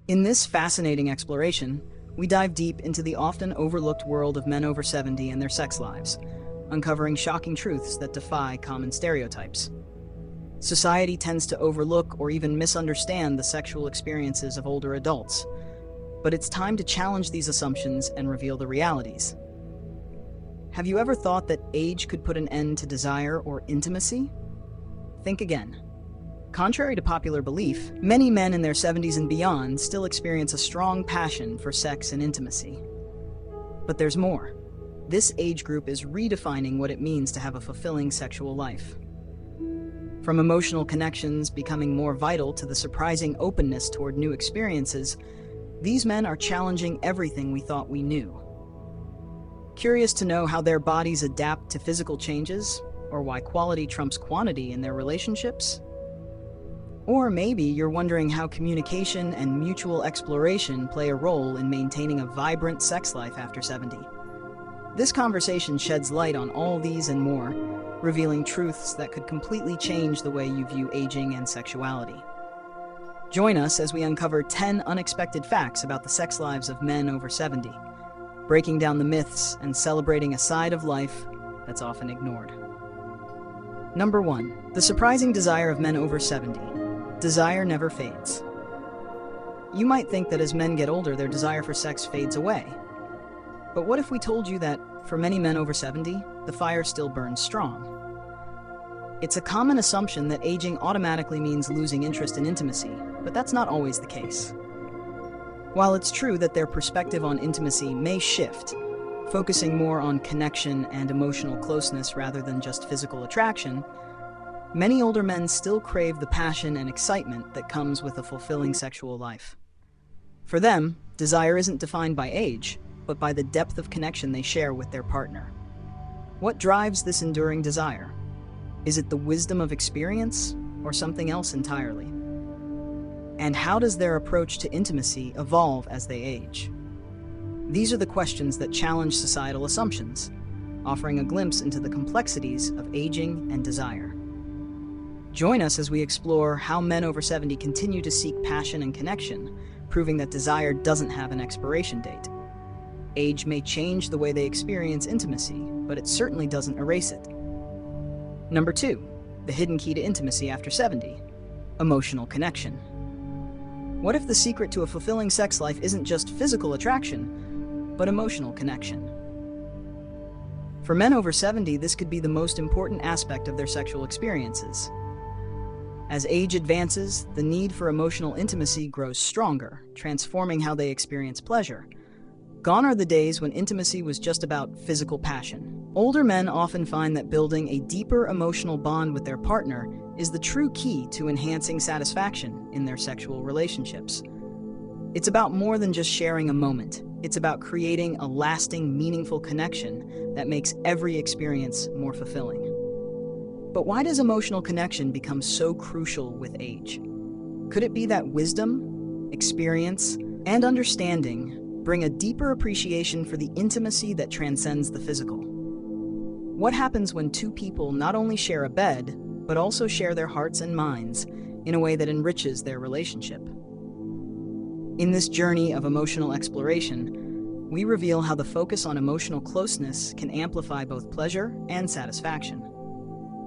In this fascinating exploration, we dive deep into the often overlooked world of men over 70 and their sex lives, uncovering shocking truths that defy common stereotypes. Society tends to overlook or even misunderstand the sexual experiences of older adults, but it's time to challenge these assumptions and reveal the realities. Have you ever thought that age could put an end to desire or intimacy? Think again. Contrary to popular belief, many men in their 70s and beyond still experience a strong passion for sex and intimacy. But there's more. This age group is redefining what it means to have a fulfilling sexual life. From emotional connections becoming more vital to the surprising openness toward new experiences, these men are challenging everything we thought we knew. Curious to know how their bodies adapt to physical changes, or why quality trumps quantity in their relationships? Or maybe you're wondering how communication and mutual exploration play a role in maintaining a vibrant sex life after 70. This conversation sheds light on all these and more, revealing truths that could completely change the way you view aging and sexuality. Join us as we uncover 10 unexpected facts about the sex lives of men over 70, breaking down the myths and celebrating a side of life that's often ignored. Number 1. The surprising desire of men over 70. Desire never fades. You might think that as men get older, their desire for sex fades away. But what if we told you that, for many men over 70, the fire still burns strong? It's a common assumption that aging automatically means losing interest in intimacy, but that's not always the case. While it's true that their perspective on intimacy may shift, focusing more on connection and emotional closeness rather than just physical attraction, many older men still crave the passion and excitement that comes with a fulfilling sexual life. For them, desire isn't defined by age, but by the depth of connection they share with their partner. What drives this enduring desire? Is it the wisdom of experience, or something else entirely? And how does their approach to intimacy evolve as they age? These are the questions that challenge societal assumptions, offering a glimpse into the complexities of aging and desire. Join us as we explore how men over 70 continue to seek passion and connection, proving that desire doesn't have an expiration date. Age may change the way they experience intimacy, but it certainly doesn't erase it. Number 2, the hidden key to intimacy after 70, emotional connection. What if the secret to a fulfilling sex life isn't just physical attraction, but emotional connection? For men over 70, this could be the most important aspect of their sexual experiences. As age advances, the need for emotional intimacy grows stronger, transforming how they experience pleasure. Gone are the days when intimacy was just about physical passion. Older men often find that building a deeper emotional bond with their partner is the true key to enhancing satisfaction in their sexual relationships. It's about more than just sharing a moment. It's about creating a lasting, meaningful connection that makes every experience more fulfilling. But why does emotional connection become so crucial with age? Could it be that wisdom, experience, and understanding bring a deeper appreciation for the intimacy that transcends the physical? What happens when two people not only share a bed, but also share their hearts and minds in a way that enriches their relationship? In this journey of emotional exploration, we reveal how the focus on emotional closeness can amplify both pleasure and satisfaction.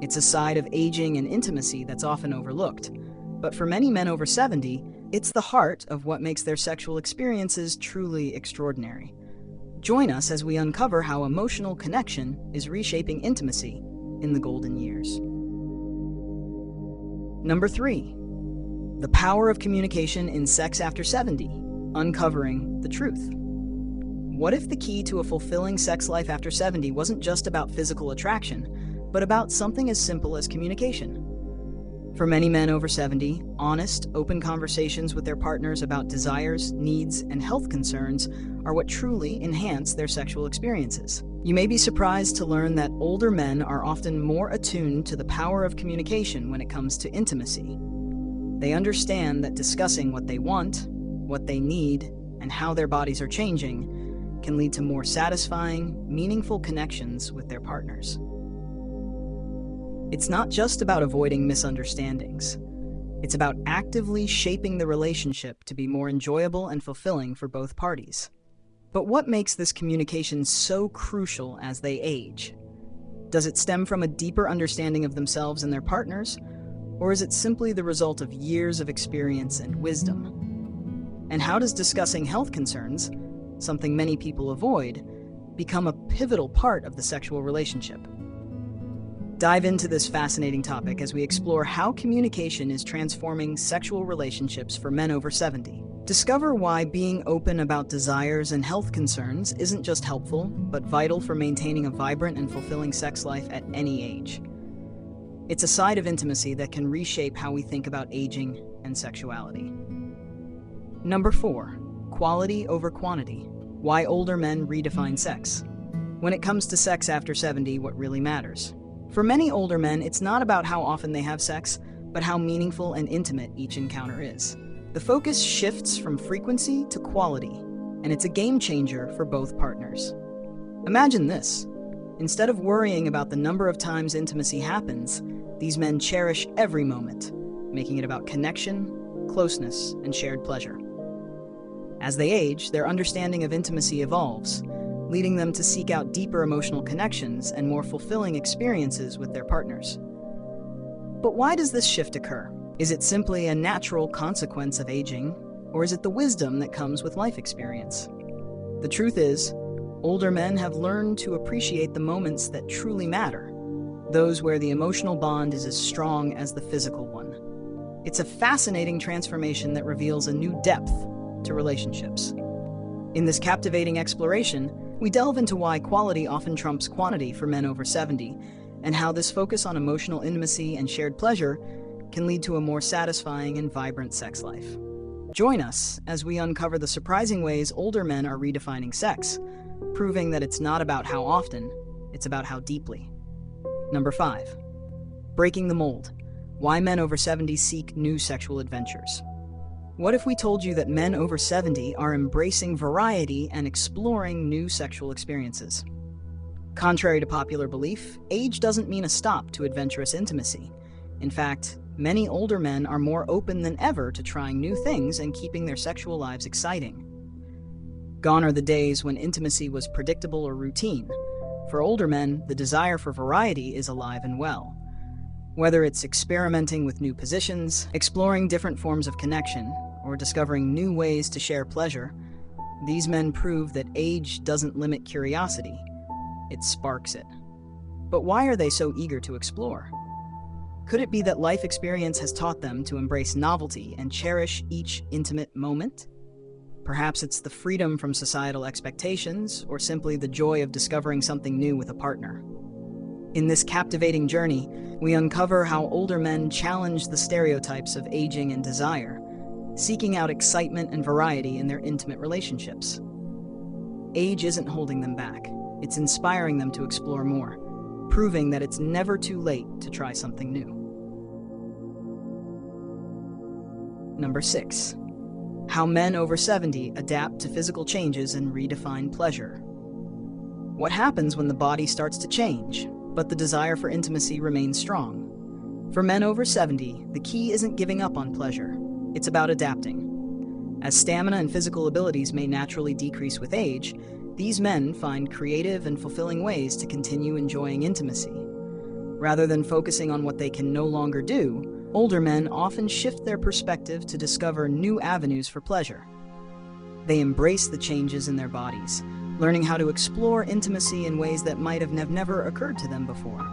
It's a side of aging and intimacy that's often overlooked, but for many men over 70, it's the heart of what makes their sexual experiences truly extraordinary. Join us as we uncover how emotional connection is reshaping intimacy in the golden years. Number 3, the power of communication in sex after 70, uncovering the truth. What if the key to a fulfilling sex life after 70 wasn't just about physical attraction, but about something as simple as communication? For many men over 70, honest, open conversations with their partners about desires, needs, and health concerns are what truly enhance their sexual experiences. You may be surprised to learn that older men are often more attuned to the power of communication when it comes to intimacy. They understand that discussing what they want, what they need, and how their bodies are changing can lead to more satisfying, meaningful connections with their partners. It's not just about avoiding misunderstandings. It's about actively shaping the relationship to be more enjoyable and fulfilling for both parties. But what makes this communication so crucial as they age? Does it stem from a deeper understanding of themselves and their partners, or is it simply the result of years of experience and wisdom? And how does discussing health concerns, something many people avoid, become a pivotal part of the sexual relationship? Dive into this fascinating topic as we explore how communication is transforming sexual relationships for men over 70. Discover why being open about desires and health concerns isn't just helpful, but vital for maintaining a vibrant and fulfilling sex life at any age. It's a side of intimacy that can reshape how we think about aging and sexuality. Number 4, quality over quantity. Why older men redefine sex. When it comes to sex after 70, what really matters? For many older men, it's not about how often they have sex, but how meaningful and intimate each encounter is. The focus shifts from frequency to quality, and it's a game changer for both partners. Imagine this. Instead of worrying about the number of times intimacy happens, these men cherish every moment, making it about connection, closeness, and shared pleasure. As they age, their understanding of intimacy evolves, leading them to seek out deeper emotional connections and more fulfilling experiences with their partners. But why does this shift occur? Is it simply a natural consequence of aging, or is it the wisdom that comes with life experience? The truth is, older men have learned to appreciate the moments that truly matter, those where the emotional bond is as strong as the physical one. It's a fascinating transformation that reveals a new depth to relationships. In this captivating exploration, we delve into why quality often trumps quantity for men over 70, and how this focus on emotional intimacy and shared pleasure can lead to a more satisfying and vibrant sex life. Join us as we uncover the surprising ways older men are redefining sex, proving that it's not about how often, it's about how deeply. Number 5, breaking the mold. Why men over 70 seek new sexual adventures. What if we told you that men over 70 are embracing variety and exploring new sexual experiences? Contrary to popular belief, age doesn't mean a stop to adventurous intimacy. In fact, many older men are more open than ever to trying new things and keeping their sexual lives exciting. Gone are the days when intimacy was predictable or routine. For older men, the desire for variety is alive and well. Whether it's experimenting with new positions, exploring different forms of connection, or discovering new ways to share pleasure, these men prove that age doesn't limit curiosity, it sparks it. But why are they so eager to explore? Could it be that life experience has taught them to embrace novelty and cherish each intimate moment? Perhaps it's the freedom from societal expectations, or simply the joy of discovering something new with a partner. In this captivating journey, we uncover how older men challenge the stereotypes of aging and desire, seeking out excitement and variety in their intimate relationships. Age isn't holding them back, it's inspiring them to explore more, proving that it's never too late to try something new. Number 6, how men over 70 adapt to physical changes and redefine pleasure. What happens when the body starts to change, but the desire for intimacy remains strong? For men over 70, the key isn't giving up on pleasure. It's about adapting. As stamina and physical abilities may naturally decrease with age, these men find creative and fulfilling ways to continue enjoying intimacy. Rather than focusing on what they can no longer do, older men often shift their perspective to discover new avenues for pleasure. They embrace the changes in their bodies, learning how to explore intimacy in ways that might have never occurred to them before.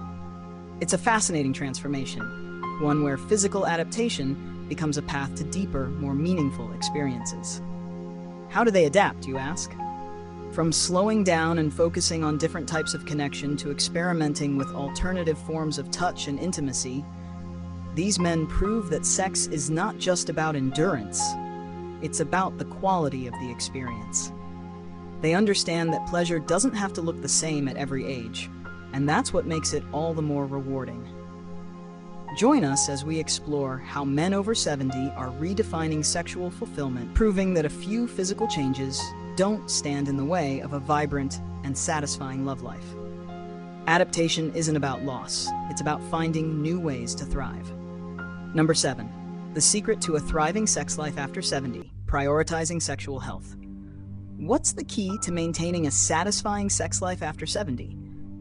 It's a fascinating transformation, one where physical adaptation becomes a path to deeper, more meaningful experiences. How do they adapt, you ask? From slowing down and focusing on different types of connection to experimenting with alternative forms of touch and intimacy, these men prove that sex is not just about endurance, it's about the quality of the experience. They understand that pleasure doesn't have to look the same at every age, and that's what makes it all the more rewarding. Join us as we explore how men over 70 are redefining sexual fulfillment, proving that a few physical changes don't stand in the way of a vibrant and satisfying love life. Adaptation isn't about loss, it's about finding new ways to thrive. Number 7, The secret to a thriving sex life after 70, prioritizing sexual health. What's the key to maintaining a satisfying sex life after 70?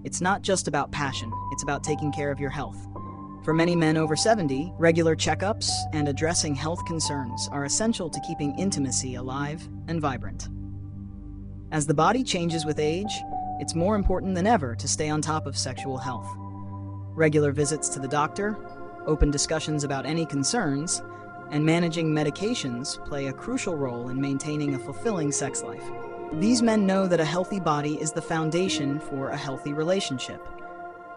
It's not just about passion, it's about taking care of your health. For many men over 70, regular checkups and addressing health concerns are essential to keeping intimacy alive and vibrant. As the body changes with age, it's more important than ever to stay on top of sexual health. Regular visits to the doctor, open discussions about any concerns, and managing medications play a crucial role in maintaining a fulfilling sex life. These men know that a healthy body is the foundation for a healthy relationship,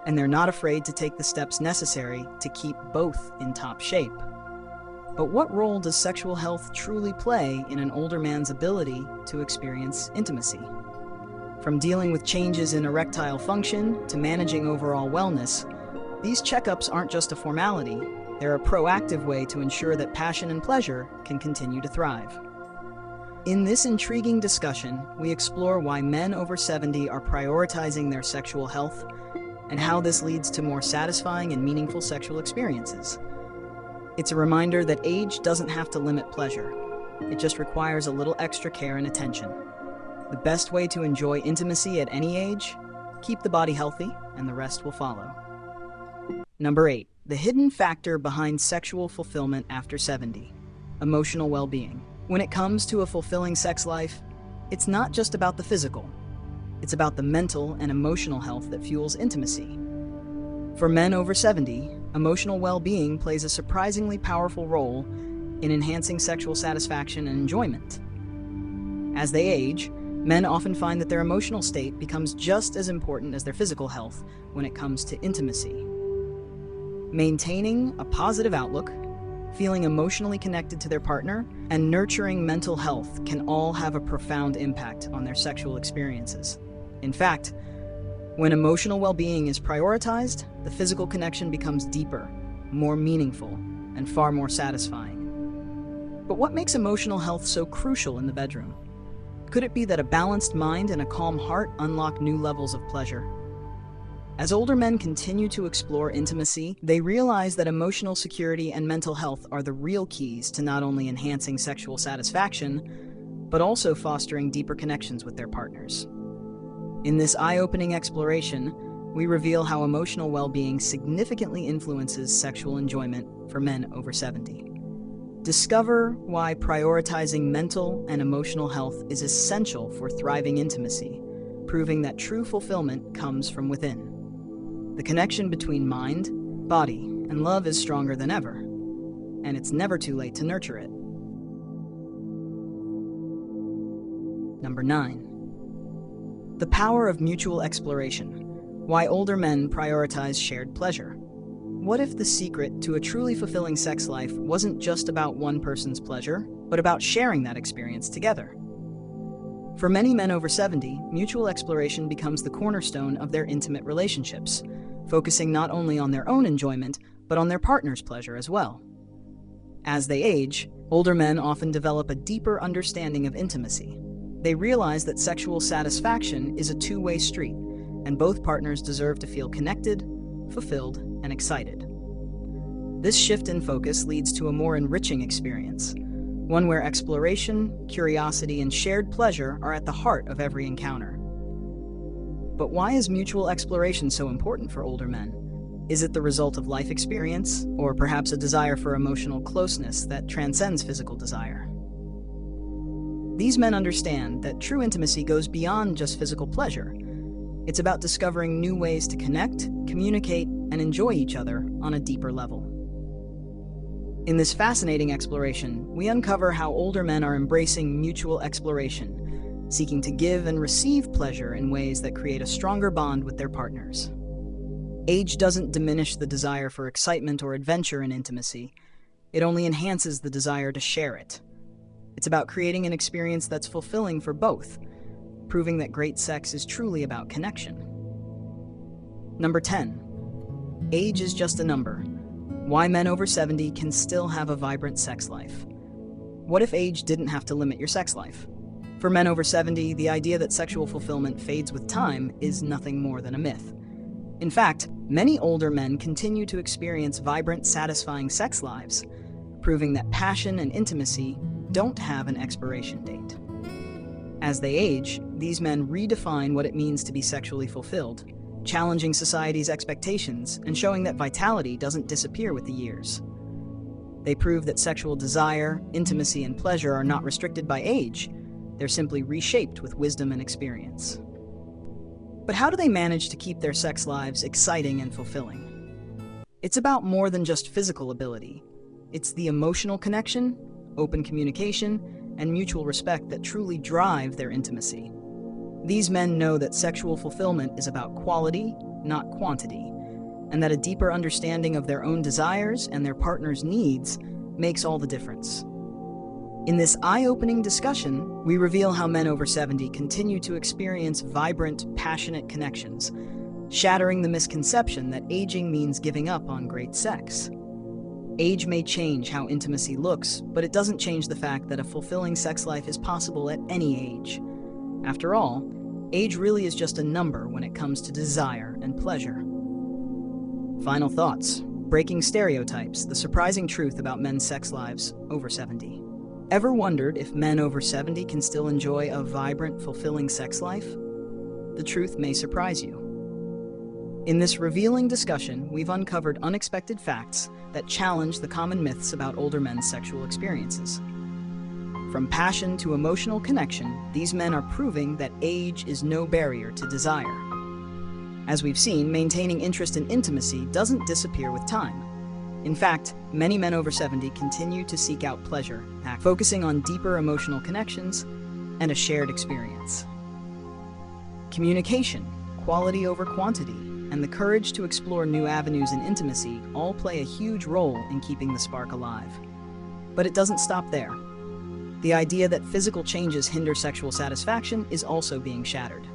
and they're not afraid to take the steps necessary to keep both in top shape. But what role does sexual health truly play in an older man's ability to experience intimacy? From dealing with changes in erectile function to managing overall wellness, these checkups aren't just a formality, they're a proactive way to ensure that passion and pleasure can continue to thrive. In this intriguing discussion, we explore why men over 70 are prioritizing their sexual health and how this leads to more satisfying and meaningful sexual experiences. It's a reminder that age doesn't have to limit pleasure. It just requires a little extra care and attention. The best way to enjoy intimacy at any age? Keep the body healthy, and the rest will follow. Number 8. The hidden factor behind sexual fulfillment after 70. Emotional well-being. When it comes to a fulfilling sex life, it's not just about the physical. It's about the mental and emotional health that fuels intimacy. For men over 70, emotional well-being plays a surprisingly powerful role in enhancing sexual satisfaction and enjoyment. As they age, men often find that their emotional state becomes just as important as their physical health when it comes to intimacy. Maintaining a positive outlook, feeling emotionally connected to their partner, and nurturing mental health can all have a profound impact on their sexual experiences. In fact, when emotional well-being is prioritized, the physical connection becomes deeper, more meaningful, and far more satisfying. But what makes emotional health so crucial in the bedroom? Could it be that a balanced mind and a calm heart unlock new levels of pleasure? As older men continue to explore intimacy, they realize that emotional security and mental health are the real keys to not only enhancing sexual satisfaction, but also fostering deeper connections with their partners. In this eye-opening exploration, we reveal how emotional well-being significantly influences sexual enjoyment for men over 70. Discover why prioritizing mental and emotional health is essential for thriving intimacy, proving that true fulfillment comes from within. The connection between mind, body, and love is stronger than ever, and it's never too late to nurture it. Number 9. The power of mutual exploration. Why older men prioritize shared pleasure. What if the secret to a truly fulfilling sex life wasn't just about one person's pleasure, but about sharing that experience together? For many men over 70, mutual exploration becomes the cornerstone of their intimate relationships, focusing not only on their own enjoyment, but on their partner's pleasure as well. As they age, older men often develop a deeper understanding of intimacy. They realize that sexual satisfaction is a two-way street, and both partners deserve to feel connected, fulfilled, and excited. This shift in focus leads to a more enriching experience, one where exploration, curiosity, and shared pleasure are at the heart of every encounter. But why is mutual exploration so important for older men? Is it the result of life experience, or perhaps a desire for emotional closeness that transcends physical desire? These men understand that true intimacy goes beyond just physical pleasure. It's about discovering new ways to connect, communicate, and enjoy each other on a deeper level. In this fascinating exploration, we uncover how older men are embracing mutual exploration, seeking to give and receive pleasure in ways that create a stronger bond with their partners. Age doesn't diminish the desire for excitement or adventure in intimacy. It only enhances the desire to share it. It's about creating an experience that's fulfilling for both, proving that great sex is truly about connection. Number 10. Age is just a number. Why men over 70 can still have a vibrant sex life. What if age didn't have to limit your sex life? For men over 70, the idea that sexual fulfillment fades with time is nothing more than a myth. In fact, many older men continue to experience vibrant, satisfying sex lives, proving that passion and intimacy don't have an expiration date. As they age, these men redefine what it means to be sexually fulfilled, challenging society's expectations and showing that vitality doesn't disappear with the years. They prove that sexual desire, intimacy, and pleasure are not restricted by age. They're simply reshaped with wisdom and experience. But how do they manage to keep their sex lives exciting and fulfilling? It's about more than just physical ability. It's the emotional connection, open communication, and mutual respect that truly drive their intimacy. These men know that sexual fulfillment is about quality, not quantity, and that a deeper understanding of their own desires and their partner's needs makes all the difference. In this eye-opening discussion, we reveal how men over 70 continue to experience vibrant, passionate connections, shattering the misconception that aging means giving up on great sex. Age may change how intimacy looks, but it doesn't change the fact that a fulfilling sex life is possible at any age. After all, age really is just a number when it comes to desire and pleasure. Final thoughts. Breaking stereotypes, the surprising truth about men's sex lives over 70. Ever wondered if men over 70 can still enjoy a vibrant, fulfilling sex life? The truth may surprise you. In this revealing discussion, we've uncovered unexpected facts that challenge the common myths about older men's sexual experiences. From passion to emotional connection, these men are proving that age is no barrier to desire. As we've seen, maintaining interest in intimacy doesn't disappear with time. In fact, many men over 70 continue to seek out pleasure, focusing on deeper emotional connections and a shared experience. Communication, quality over quantity, and the courage to explore new avenues in intimacy all play a huge role in keeping the spark alive. But it doesn't stop there. The idea that physical changes hinder sexual satisfaction is also being shattered.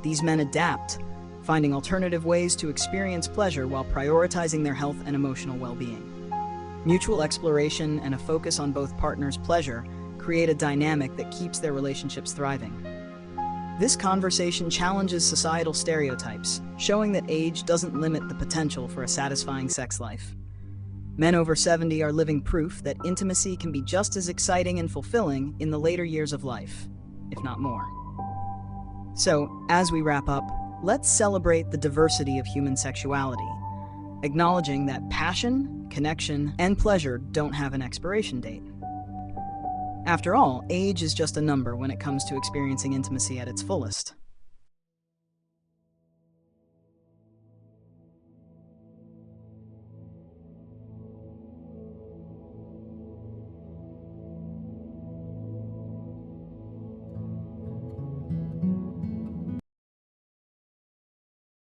These men adapt, finding alternative ways to experience pleasure while prioritizing their health and emotional well-being. Mutual exploration and a focus on both partners' pleasure create a dynamic that keeps their relationships thriving. This conversation challenges societal stereotypes, showing that age doesn't limit the potential for a satisfying sex life. Men over 70 are living proof that intimacy can be just as exciting and fulfilling in the later years of life, if not more. So, as we wrap up, let's celebrate the diversity of human sexuality, acknowledging that passion, connection, and pleasure don't have an expiration date. After all, age is just a number when it comes to experiencing intimacy at its fullest.